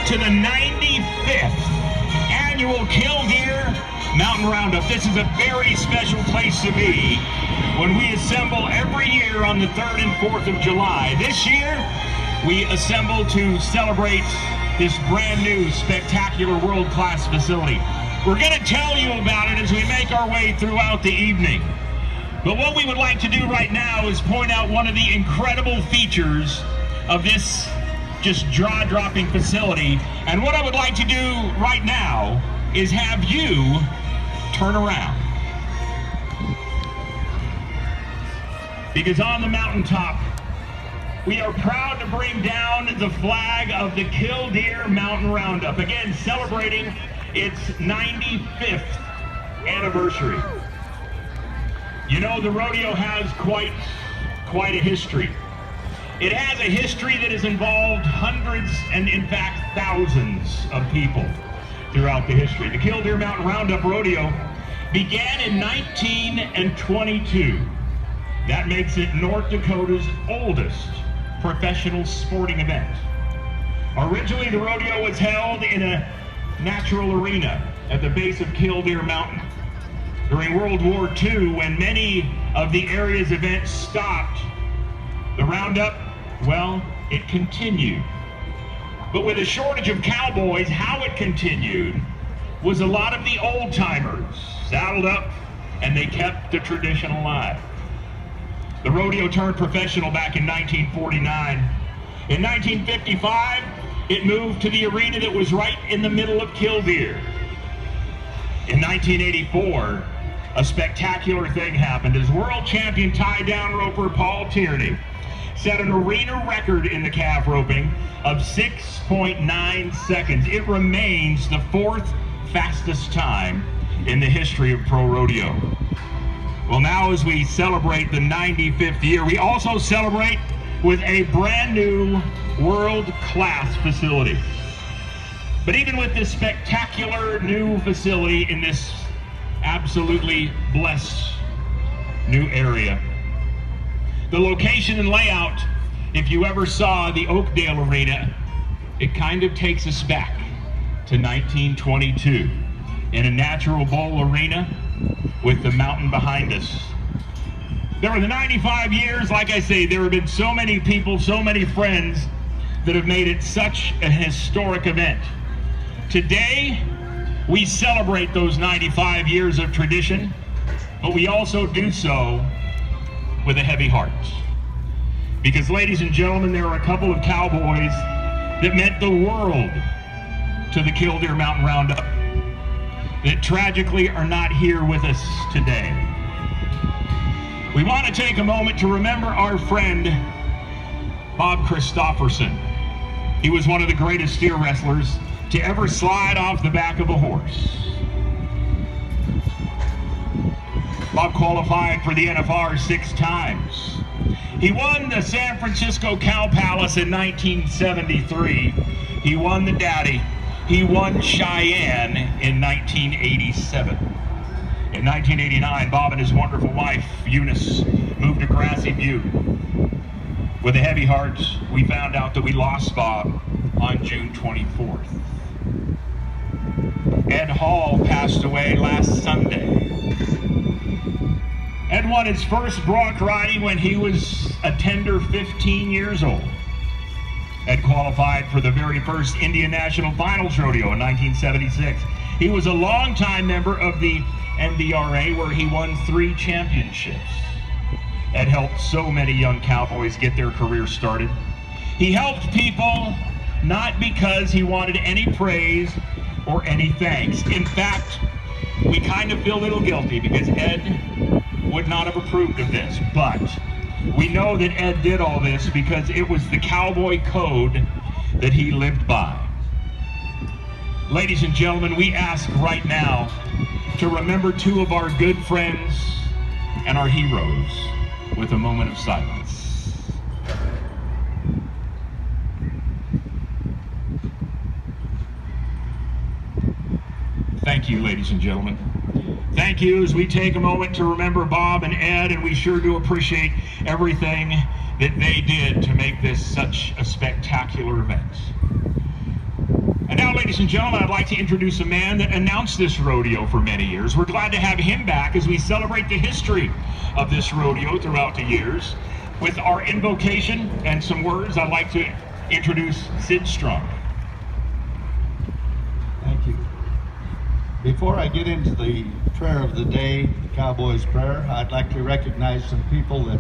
to the 95th annual Killdeer Mountain Roundup. This is a very special place to be when we assemble every year on the 3rd and 4th of July. This year, we assemble to celebrate this brand new, spectacular, world-class facility. We're going to tell you about it as we make our way throughout the evening. But what we would like to do right now is point out one of the incredible features of this just jaw-dropping facility. And what I would like to do right now is have you turn around. Because on the mountaintop, we are proud to bring down the flag of the Killdeer Mountain Roundup, again celebrating its 95th anniversary. You know, the rodeo has quite a history. It has a history that has involved hundreds and in fact thousands of people throughout the history. The Killdeer Mountain Roundup Rodeo began in 1922. That makes it North Dakota's oldest professional sporting event. Originally, the rodeo was held in a natural arena at the base of Killdeer Mountain. During World War II, when many of the area's events stopped, the roundup, well, it continued. But with a shortage of cowboys, how it continued was a lot of the old-timers saddled up, and they kept the tradition alive. The rodeo turned professional back in 1949. In 1955, it moved to the arena that was right in the middle of Killdeer. In 1984, a spectacular thing happened as world champion tie-down roper Paul Tierney set an arena record in the calf roping of 6.9 seconds. It remains the 4th fastest time in the history of pro rodeo. Well, now as we celebrate the 95th year, we also celebrate with a brand new world-class facility. But even with this spectacular new facility in this absolutely blessed new area, the location and layout, if you ever saw the Oakdale arena, it kind of takes us back to 1922 in a natural bowl arena with the mountain behind us. There were the 95 years, like I say, there have been so many people, so many friends that have made it such a historic event. Today, we celebrate those 95 years of tradition, but we also do so with a heavy heart. Because, ladies and gentlemen, there are a couple of cowboys that meant the world to the Killdeer Mountain Roundup that tragically are not here with us today. We want to take a moment to remember our friend, Bob Christopherson. He was one of the greatest steer wrestlers to ever slide off the back of a horse. Bob qualified for the NFR 6 times. He won the San Francisco Cow Palace in 1973. He won the Daddy. He won Cheyenne in 1987. In 1989, Bob and his wonderful wife, Eunice, moved to Grassy Butte. With a heavy heart, we found out that we lost Bob on June 24th. Ed Hall passed away last Sunday. Ed won his first bronc riding when he was a tender 15 years old. Ed qualified for the very first Indian National Finals Rodeo in 1976. He was a longtime member of the NDRA, where he won 3 championships. Ed helped so many young cowboys get their careers started. He helped people not because he wanted any praise or any thanks. In fact, we kind of feel a little guilty because Ed would not have approved of this, but we know that Ed did all this because it was the cowboy code that he lived by. Ladies and gentlemen, we ask right now to remember 2 of our good friends and our heroes with a moment of silence. Thank you, ladies and gentlemen. Thank you as we take a moment to remember Bob and Ed, and we sure do appreciate everything that they did to make this such a spectacular event. ladies and gentlemen, I'd like to introduce a man that announced this rodeo for many years. We're glad to have him back as we celebrate the history of this rodeo throughout the years. With our invocation and some words, I'd like to introduce Sid Strong. Thank you. Before I get into the prayer of the day, the Cowboys prayer, I'd like to recognize some people that